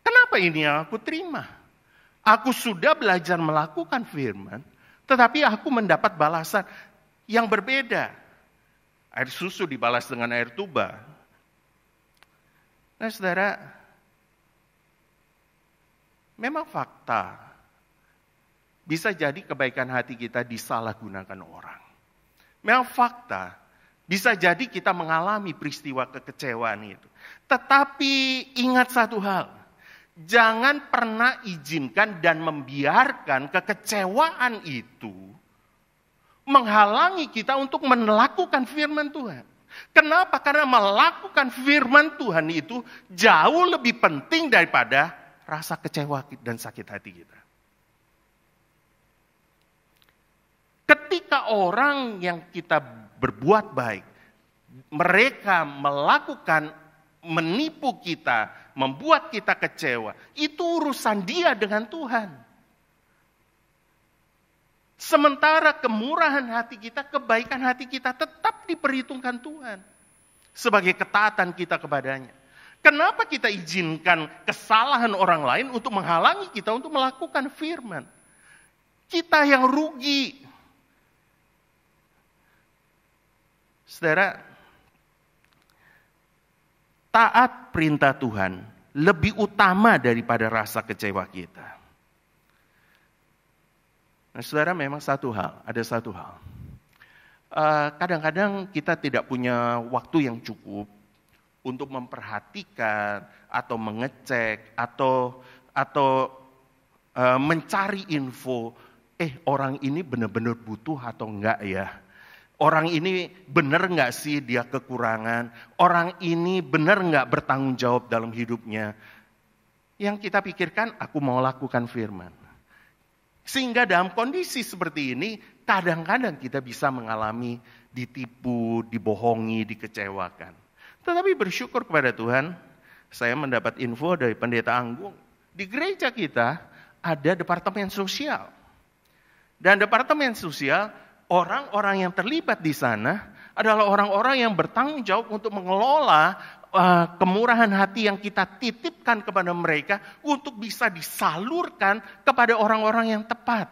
Kenapa ini yang aku terima? Aku sudah belajar melakukan firman, tetapi aku mendapat balasan yang berbeda. Air susu dibalas dengan air tuba. Nah saudara, memang fakta, bisa jadi kebaikan hati kita disalahgunakan orang. Memang fakta, bisa jadi kita mengalami peristiwa kekecewaan itu. Tetapi ingat satu hal, jangan pernah izinkan dan membiarkan kekecewaan itu menghalangi kita untuk melakukan firman Tuhan. Kenapa? Karena melakukan firman Tuhan itu jauh lebih penting daripada rasa kecewa dan sakit hati kita. Ketika orang yang kita berbuat baik, mereka menipu kita, membuat kita kecewa, itu urusan dia dengan Tuhan. Sementara kemurahan hati kita, kebaikan hati kita tetap diperhitungkan Tuhan sebagai ketaatan kita kepadanya. Kenapa kita izinkan kesalahan orang lain untuk menghalangi kita untuk melakukan firman? Kita yang rugi. Saudara, taat perintah Tuhan lebih utama daripada rasa kecewa kita. Nah, saudara, memang ada satu hal. Kadang-kadang kita tidak punya waktu yang cukup untuk memperhatikan atau mengecek atau mencari info. Orang ini benar-benar butuh atau enggak ya? Orang ini benar nggak sih dia kekurangan? Orang ini benar nggak bertanggung jawab dalam hidupnya? Yang kita pikirkan, aku mau lakukan firman. Sehingga dalam kondisi seperti ini, kadang-kadang kita bisa mengalami ditipu, dibohongi, dikecewakan. Tetapi bersyukur kepada Tuhan, saya mendapat info dari Pendeta Anggung. Di gereja kita ada departemen sosial. Dan departemen sosial, orang-orang yang terlibat di sana adalah orang-orang yang bertanggung jawab untuk mengelola kemurahan hati yang kita titipkan kepada mereka untuk bisa disalurkan kepada orang-orang yang tepat.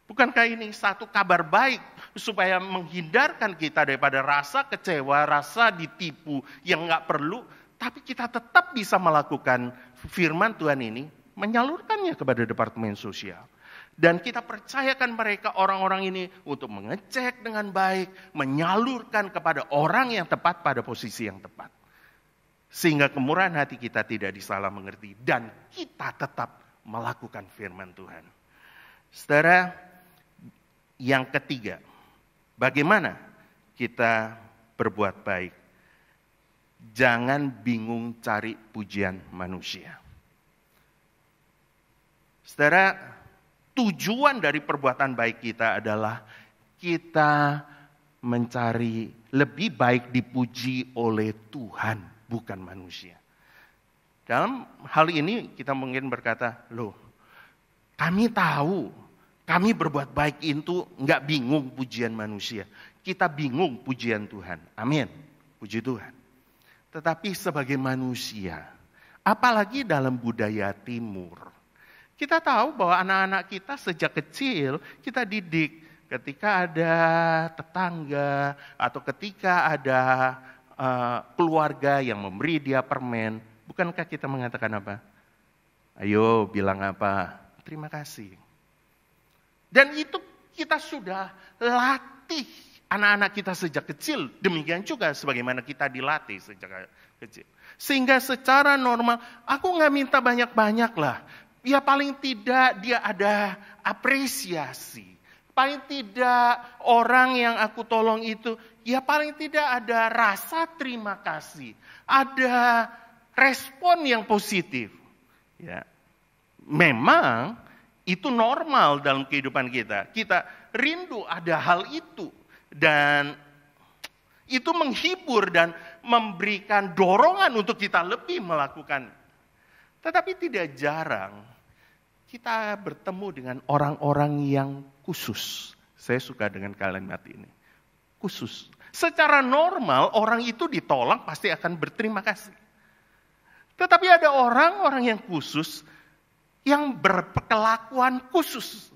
Bukankah ini satu kabar baik supaya menghindarkan kita daripada rasa kecewa, rasa ditipu yang nggak perlu, tapi kita tetap bisa melakukan firman Tuhan ini, menyalurkannya kepada departemen sosial. Dan kita percayakan mereka orang-orang ini untuk mengecek dengan baik, menyalurkan kepada orang yang tepat pada posisi yang tepat. Sehingga kemurahan hati kita tidak disalah mengerti dan kita tetap melakukan firman Tuhan. Saudara, yang ketiga, bagaimana kita berbuat baik? Jangan bingung cari pujian manusia. Saudara, tujuan dari perbuatan baik kita adalah kita mencari lebih baik dipuji oleh Tuhan, bukan manusia. Dalam hal ini kita mungkin berkata, loh, kami tahu, kami berbuat baik itu nggak bingung pujian manusia. Kita bingung pujian Tuhan. Amin. Puji Tuhan. Tetapi sebagai manusia, apalagi dalam budaya timur, kita tahu bahwa anak-anak kita sejak kecil kita didik ketika ada tetangga atau ketika ada keluarga yang memberi dia permen, bukankah kita mengatakan apa? Ayo bilang apa? Terima kasih. Dan itu kita sudah latih anak-anak kita sejak kecil. Demikian juga sebagaimana kita dilatih sejak kecil. Sehingga secara normal, aku gak minta banyak-banyak lah. Ya paling tidak dia ada apresiasi. Paling tidak orang yang aku tolong itu, ya paling tidak ada rasa terima kasih. Ada respon yang positif. Ya, memang itu normal dalam kehidupan kita. Kita rindu ada hal itu. Dan itu menghibur dan memberikan dorongan untuk kita lebih melakukan. Tetapi tidak jarang kita bertemu dengan orang-orang yang khusus. Saya suka dengan kalimat ini. Khusus. Secara normal orang itu ditolong pasti akan berterima kasih. Tetapi ada orang-orang yang khusus yang berkelakuan khusus.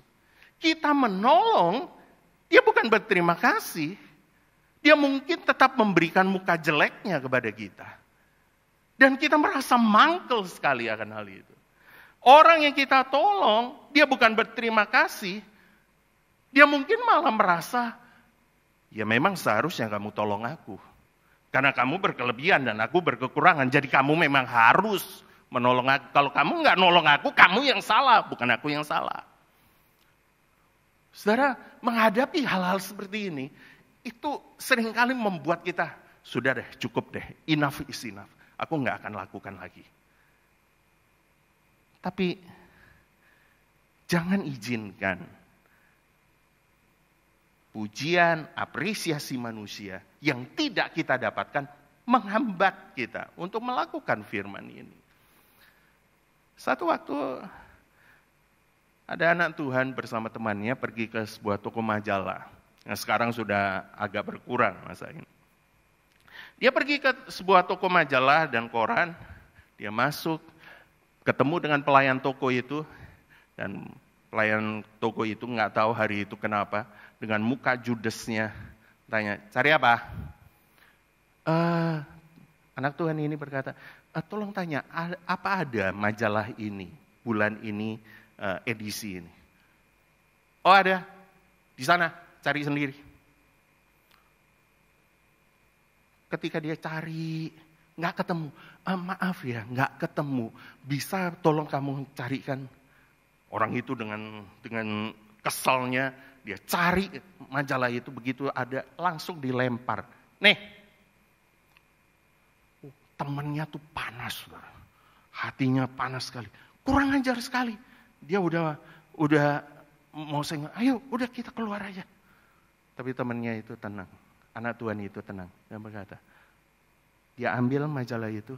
Kita menolong, dia bukan berterima kasih. Dia mungkin tetap memberikan muka jeleknya kepada kita. Dan kita merasa mangkel sekali akan hal itu. Orang yang kita tolong, dia bukan berterima kasih. Dia mungkin malah merasa, ya memang seharusnya kamu tolong aku. Karena kamu berkelebihan dan aku berkekurangan. Jadi kamu memang harus menolong aku. Kalau kamu nggak nolong aku, kamu yang salah, bukan aku yang salah. Saudara, menghadapi hal-hal seperti ini, itu seringkali membuat kita, sudah deh, cukup deh, enough is enough. Aku nggak akan lakukan lagi. Tapi, jangan izinkan pujian, apresiasi manusia yang tidak kita dapatkan menghambat kita untuk melakukan firman ini. Satu waktu ada anak Tuhan bersama temannya pergi ke sebuah toko majalah. Nah, sekarang sudah agak berkurang masa ini. Dia pergi ke sebuah toko majalah dan koran. Dia masuk, ketemu dengan pelayan toko itu. Dan pelayan toko itu nggak tahu hari itu kenapa. Dengan muka judesnya tanya, cari apa? Anak Tuhan ini berkata, tolong tanya, apa ada majalah ini, bulan ini, edisi ini? Oh ada, di sana, cari sendiri. Ketika dia cari, nggak ketemu. Maaf ya, nggak ketemu. Bisa tolong kamu carikan? Orang itu dengan keselnya, dia cari majalah itu, begitu ada langsung dilempar. Nih, temannya tuh panas, saudara. Hatinya panas sekali. Kurang ajar sekali. Dia udah mau saya, ayo udah kita keluar aja. Tapi temannya itu tenang. Anak Tuhan itu tenang. Dia berkata, dia ambil majalah itu,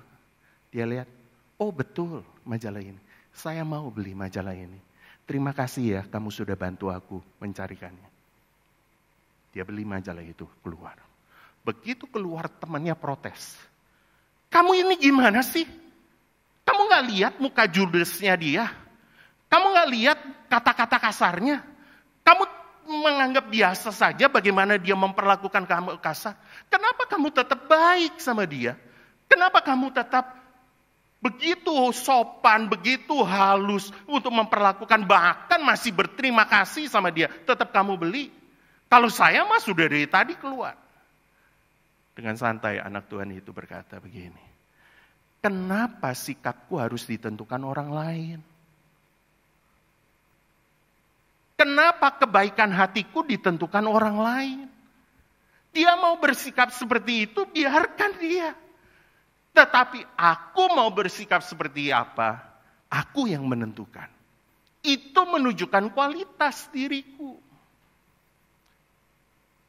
dia lihat, oh betul majalah ini. Saya mau beli majalah ini. Terima kasih ya, kamu sudah bantu aku mencarikannya. Dia beli majalah itu, keluar. Begitu keluar, temannya protes. Kamu ini gimana sih? Kamu gak lihat muka judesnya dia? Kamu gak lihat kata-kata kasarnya? Kamu menganggap biasa saja bagaimana dia memperlakukan kamu kasar? Kenapa kamu tetap baik sama dia? Kenapa kamu tetap begitu sopan, begitu halus untuk memperlakukan, bahkan masih berterima kasih sama dia, tetap kamu beli. Kalau saya mah sudah dari tadi keluar. Dengan santai anak Tuhan itu berkata begini, kenapa sikapku harus ditentukan orang lain? Kenapa kebaikan hatiku ditentukan orang lain? Dia mau bersikap seperti itu, biarkan dia. Tetapi aku mau bersikap seperti apa, aku yang menentukan. Itu menunjukkan kualitas diriku.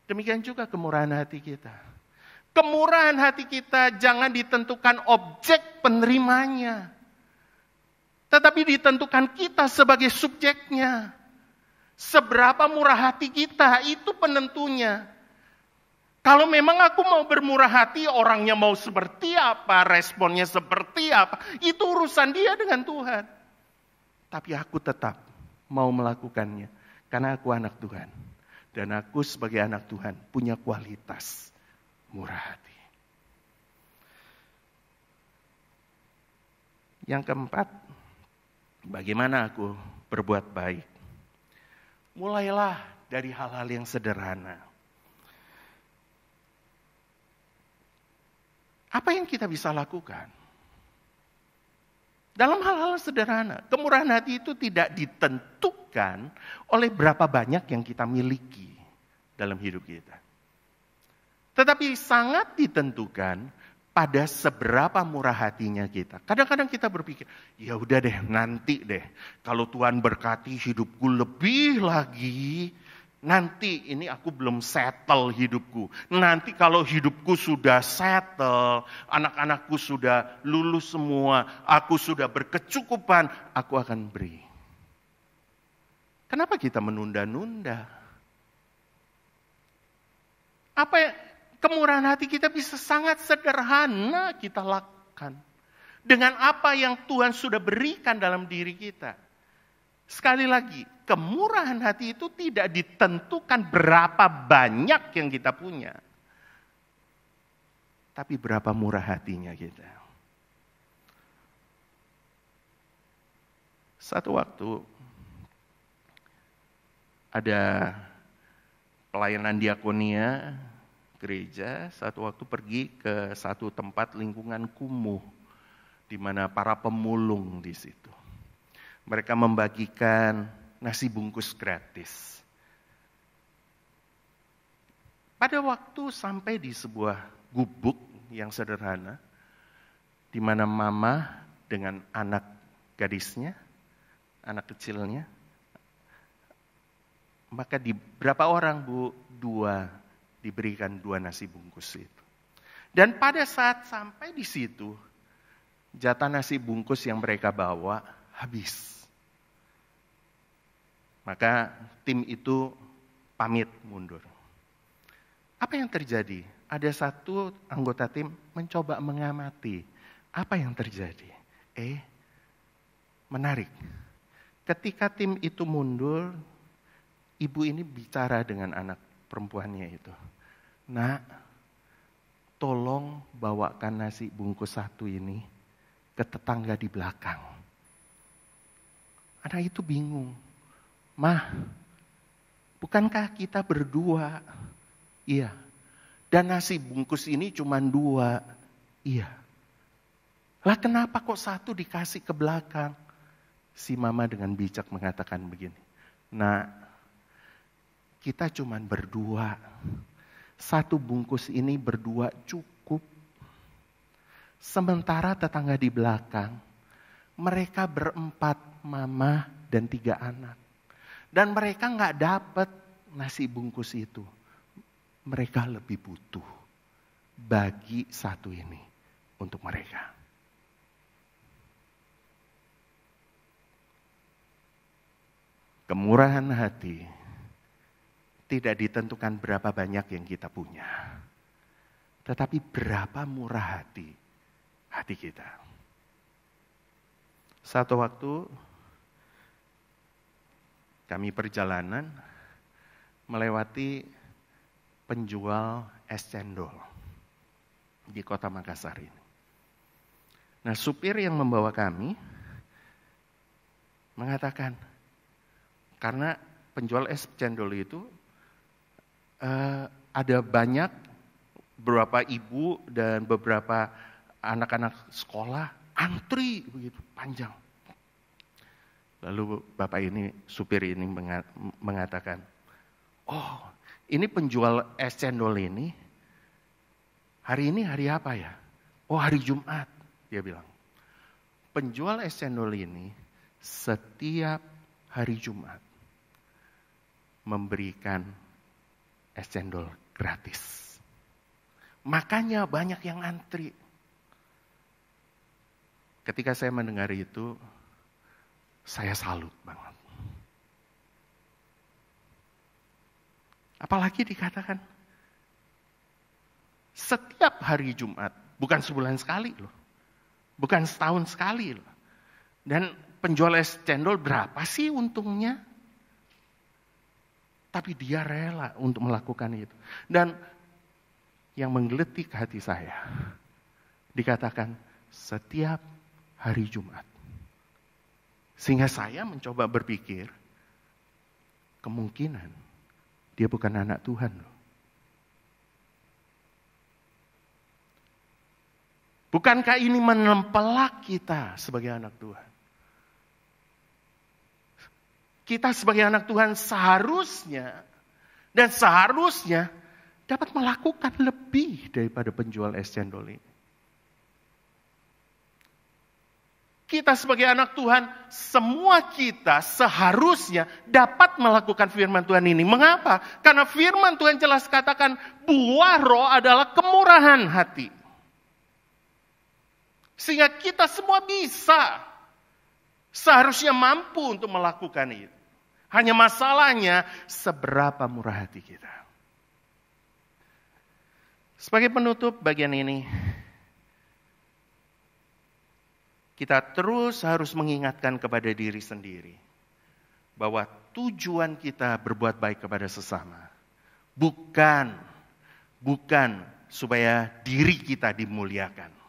Demikian juga kemurahan hati kita. Kemurahan hati kita jangan ditentukan objek penerimanya. Tetapi ditentukan kita sebagai subjeknya. Seberapa murah hati kita, itu penentunya. Kalau memang aku mau bermurah hati, orangnya mau seperti apa, responnya seperti apa, itu urusan dia dengan Tuhan. Tapi aku tetap mau melakukannya, karena aku anak Tuhan. Dan aku sebagai anak Tuhan punya kualitas murah hati. Yang keempat, bagaimana aku berbuat baik? Mulailah dari hal-hal yang sederhana. Apa yang kita bisa lakukan? Dalam hal-hal sederhana, kemurahan hati itu tidak ditentukan oleh berapa banyak yang kita miliki dalam hidup kita. Tetapi sangat ditentukan pada seberapa murah hatinya kita. Kadang-kadang kita berpikir, ya udah deh, nanti deh. Kalau Tuhan berkati hidupku lebih lagi, nanti ini aku belum settle hidupku. Nanti kalau hidupku sudah settle, anak-anakku sudah lulus semua, aku sudah berkecukupan, aku akan beri. Kenapa kita menunda-nunda? Kemurahan hati kita bisa sangat sederhana kita lakukan. Dengan apa yang Tuhan sudah berikan dalam diri kita. Sekali lagi, kemurahan hati itu tidak ditentukan berapa banyak yang kita punya. Tapi berapa murah hatinya kita. Satu waktu ada pelayanan diakonia gereja, satu waktu pergi ke satu tempat lingkungan kumuh, di mana para pemulung di situ. Mereka membagikan nasi bungkus gratis. Pada waktu sampai di sebuah gubuk yang sederhana, di mana mama dengan anak gadisnya, anak kecilnya, maka di berapa orang Bu? Diberikan 2 nasi bungkus itu. Dan pada saat sampai di situ, jatah nasi bungkus yang mereka bawa habis. Maka tim itu pamit mundur. Apa yang terjadi? Ada satu anggota tim mencoba mengamati apa yang terjadi. Menarik. Ketika tim itu mundur, ibu ini bicara dengan anak perempuannya itu. Nak, tolong bawakan nasi bungkus 1 ini ke tetangga di belakang. Anak itu bingung. Mah, bukankah kita berdua? Iya. Dan nasi bungkus ini cuma 2. Iya. Lah kenapa kok 1 dikasih ke belakang? Si mama dengan bijak mengatakan begini. Nah, kita cuma berdua. 1 bungkus ini berdua cukup. Sementara tetangga di belakang, mereka berempat, mama dan 3 anak. Dan mereka gak dapat nasi bungkus itu. Mereka lebih butuh. Bagi 1 ini untuk mereka. Kemurahan hati tidak ditentukan berapa banyak yang kita punya. Tetapi berapa murah hati kita. Satu waktu kami perjalanan melewati penjual es cendol di kota Makassar ini. Nah, supir yang membawa kami mengatakan, karena penjual es cendol itu ada banyak beberapa ibu dan beberapa anak-anak sekolah antri begitu panjang. Lalu bapak ini, supir ini mengatakan, oh ini penjual es cendol ini, hari ini hari apa ya? Oh hari Jumat, dia bilang. Penjual es cendol ini setiap hari Jumat memberikan es cendol gratis. Makanya banyak yang antri. Ketika saya mendengar itu, saya salut banget. Apalagi dikatakan, setiap hari Jumat, bukan sebulan sekali loh. Bukan setahun sekali loh. Dan penjual es cendol berapa sih untungnya? Tapi dia rela untuk melakukan itu. Dan yang menggeletik hati saya, dikatakan setiap hari Jumat. Sehingga saya mencoba berpikir, kemungkinan dia bukan anak Tuhan loh. Bukankah ini menempelak kita sebagai anak Tuhan? Kita sebagai anak Tuhan seharusnya dapat melakukan lebih daripada penjual es cendol ini. Kita sebagai anak Tuhan, semua kita seharusnya dapat melakukan firman Tuhan ini. Mengapa? Karena firman Tuhan jelas katakan buah roh adalah kemurahan hati. Sehingga kita semua bisa, seharusnya mampu untuk melakukan itu. Hanya masalahnya seberapa murah hati kita. Sebagai penutup bagian ini, kita terus harus mengingatkan kepada diri sendiri bahwa tujuan kita berbuat baik kepada sesama bukan supaya diri kita dimuliakan.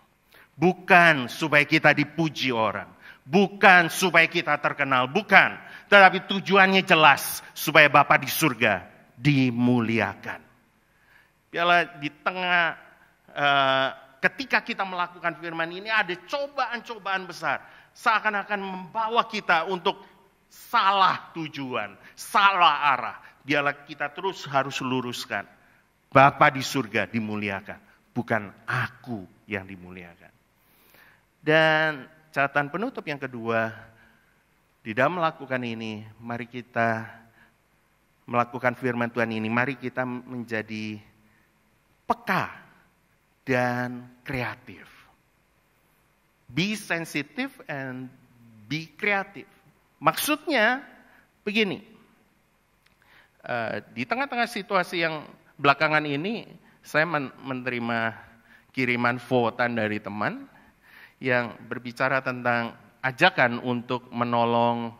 Bukan supaya kita dipuji orang. Bukan supaya kita terkenal. Bukan. Tetapi tujuannya jelas. Supaya Bapa di surga dimuliakan. Biarlah di tengah ketika kita melakukan firman ini ada cobaan-cobaan besar. Seakan-akan membawa kita untuk salah tujuan. Salah arah. Biarlah kita terus harus luruskan. Bapa di surga dimuliakan. Bukan aku yang dimuliakan. Dan catatan penutup yang kedua, di dalam melakukan ini, mari kita melakukan firman Tuhan ini, mari kita menjadi peka dan kreatif. Be sensitive and be creative. Maksudnya begini, di tengah-tengah situasi yang belakangan ini, saya menerima kiriman votan dari teman, yang berbicara tentang ajakan untuk menolong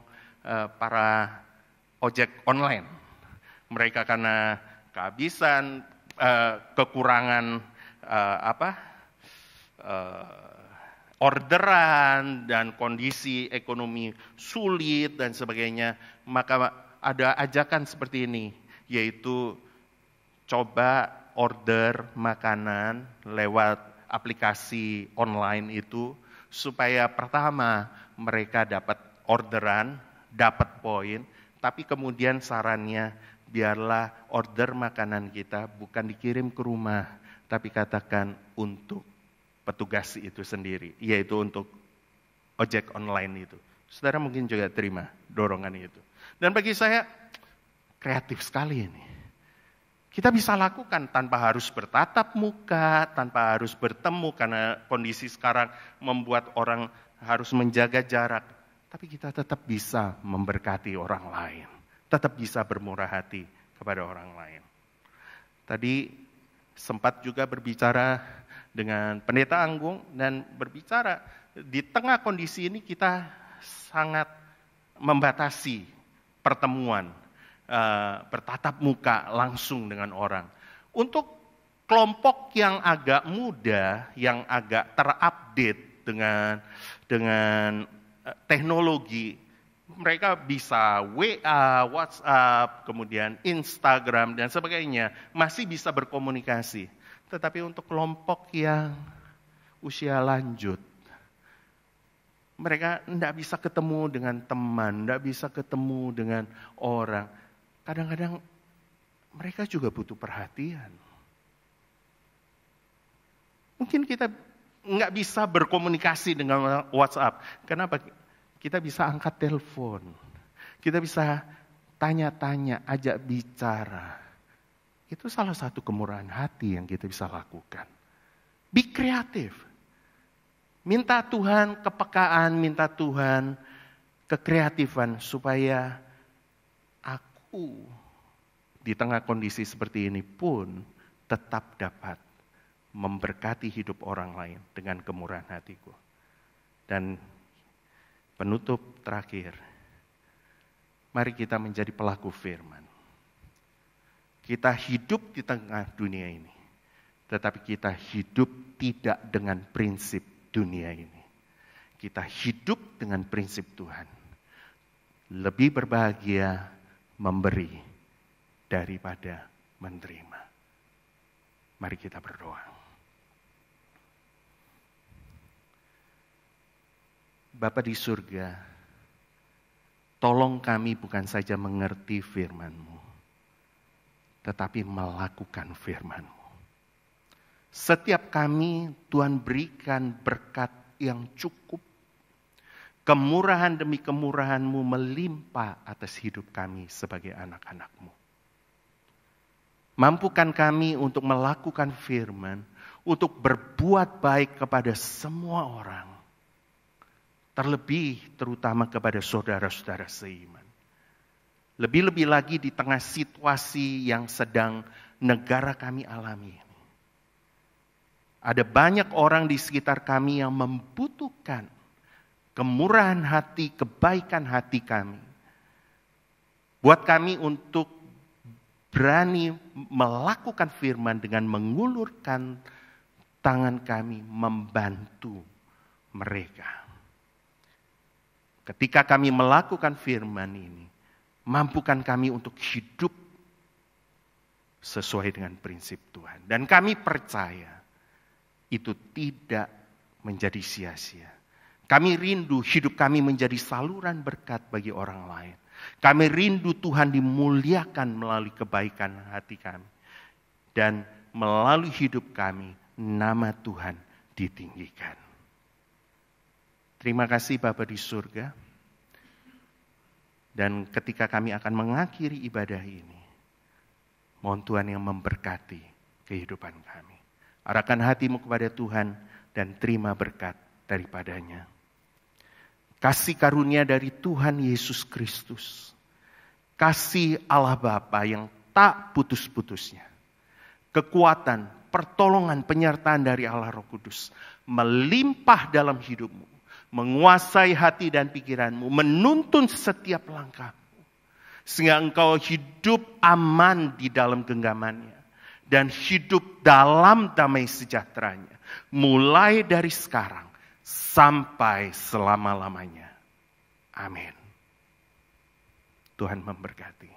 para ojek online. Mereka karena kehabisan, kekurangan orderan dan kondisi ekonomi sulit dan sebagainya, maka ada ajakan seperti ini, yaitu coba order makanan lewat aplikasi online itu, supaya pertama mereka dapat orderan, dapat poin, tapi kemudian sarannya biarlah order makanan kita bukan dikirim ke rumah, tapi katakan untuk petugas itu sendiri, yaitu untuk ojek online itu. Saudara mungkin juga terima dorongan itu. Dan bagi saya kreatif sekali ini. Kita bisa lakukan tanpa harus bertatap muka, tanpa harus bertemu karena kondisi sekarang membuat orang harus menjaga jarak. Tapi kita tetap bisa memberkati orang lain, tetap bisa bermurah hati kepada orang lain. Tadi sempat juga berbicara dengan Pendeta Anggung dan berbicara di tengah kondisi ini kita sangat membatasi pertemuan. Bertatap muka langsung dengan orang. Untuk kelompok yang agak muda, yang agak terupdate dengan teknologi, mereka bisa WA, WhatsApp, kemudian Instagram dan sebagainya, masih bisa berkomunikasi. Tetapi untuk kelompok yang usia lanjut, mereka tidak bisa ketemu dengan teman, tidak bisa ketemu dengan orang. Kadang-kadang mereka juga butuh perhatian. Mungkin kita nggak bisa berkomunikasi dengan WhatsApp. Kenapa? Kita bisa angkat telepon. Kita bisa tanya-tanya, ajak bicara. Itu salah satu kemurahan hati yang kita bisa lakukan. Be kreatif. Minta Tuhan kepekaan, minta Tuhan kekreatifan supaya di tengah kondisi seperti ini pun tetap dapat memberkati hidup orang lain dengan kemurahan hatiku. Dan penutup terakhir, mari kita menjadi pelaku firman. Kita hidup di tengah dunia ini, tetapi kita hidup tidak dengan prinsip dunia ini. Kita hidup dengan prinsip Tuhan. Lebih berbahagia memberi daripada menerima. Mari kita berdoa. Bapa di surga, tolong kami bukan saja mengerti firman-Mu, tetapi melakukan firman-Mu. Setiap kami, Tuhan berikan berkat yang cukup. Kemurahan demi kemurahan-Mu melimpah atas hidup kami sebagai anak-anak-Mu. Mampukan kami untuk melakukan firman, untuk berbuat baik kepada semua orang. Terlebih terutama kepada saudara-saudara seiman. Lebih-lebih lagi di tengah situasi yang sedang negara kami alami ini. Ada banyak orang di sekitar kami yang membutuhkan kemurahan hati, kebaikan hati kami. Buat kami untuk berani melakukan firman dengan mengulurkan tangan kami membantu mereka. Ketika kami melakukan firman ini, mampukan kami untuk hidup sesuai dengan prinsip Tuhan. Dan kami percaya itu tidak menjadi sia-sia. Kami rindu hidup kami menjadi saluran berkat bagi orang lain. Kami rindu Tuhan dimuliakan melalui kebaikan hati kami. Dan melalui hidup kami, nama Tuhan ditinggikan. Terima kasih Bapa di surga. Dan ketika kami akan mengakhiri ibadah ini, mohon Tuhan yang memberkati kehidupan kami. Arahkan hatimu kepada Tuhan dan terima berkat daripadanya. Kasih karunia dari Tuhan Yesus Kristus. Kasih Allah Bapa yang tak putus-putusnya. Kekuatan, pertolongan, penyertaan dari Allah Roh Kudus. Melimpah dalam hidupmu. Menguasai hati dan pikiranmu. Menuntun setiap langkahmu. Sehingga engkau hidup aman di dalam genggamannya. Dan hidup dalam damai sejahteranya. Mulai dari sekarang. Sampai selama-lamanya. Amin. Tuhan memberkati.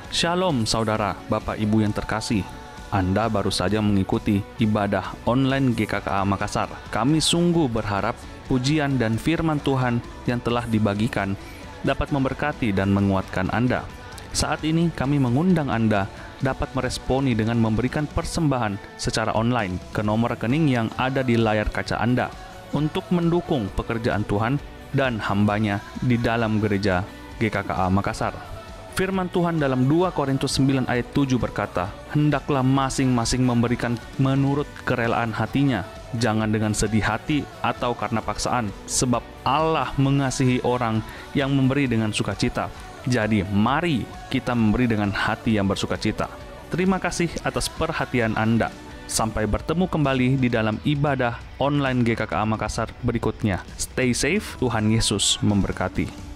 Shalom saudara, Bapak Ibu yang terkasih. Anda baru saja mengikuti ibadah online GKKA Makassar. Kami sungguh berharap pujian dan firman Tuhan yang telah dibagikan dapat memberkati dan menguatkan Anda. Saat ini kami mengundang Anda dapat meresponi dengan memberikan persembahan secara online ke nomor rekening yang ada di layar kaca Anda untuk mendukung pekerjaan Tuhan dan hambanya di dalam gereja GKKA Makassar. Firman Tuhan dalam 2 Korintus 9 ayat 7 berkata, hendaklah masing-masing memberikan menurut kerelaan hatinya, jangan dengan sedih hati atau karena paksaan, sebab Allah mengasihi orang yang memberi dengan sukacita. Jadi mari kita memberi dengan hati yang bersukacita. Terima kasih atas perhatian Anda. Sampai bertemu kembali di dalam ibadah online GKKA Makassar berikutnya. Stay safe, Tuhan Yesus memberkati.